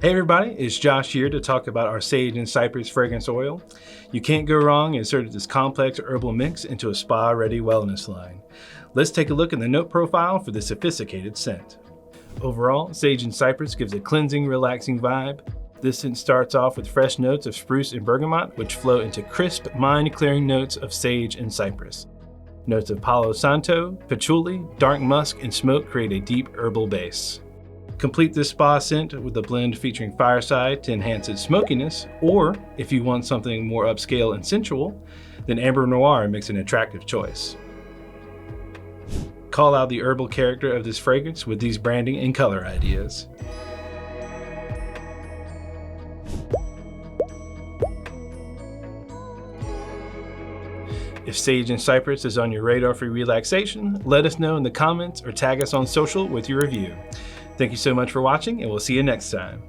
Hey everybody, it's Josh here to talk about our Sage and Cypress fragrance oil. You can't go wrong inserting this complex herbal mix into a spa-ready wellness line. Let's take a look at the note profile for this sophisticated scent. Overall, Sage and Cypress gives a cleansing, relaxing vibe. This scent starts off with fresh notes of spruce and bergamot, which flow into crisp, mind-clearing notes of sage and cypress. Notes of Palo Santo, patchouli, dark musk, and smoke create a deep herbal base. Complete this spa scent with a blend featuring fireside to enhance its smokiness, or if you want something more upscale and sensual, then amber noir makes an attractive choice. Call out the herbal character of this fragrance with these branding and color ideas. If Sage and Cypress is on your radar for relaxation, let us know in the comments or tag us on social with your review. Thank you so much for watching, and we'll see you next time.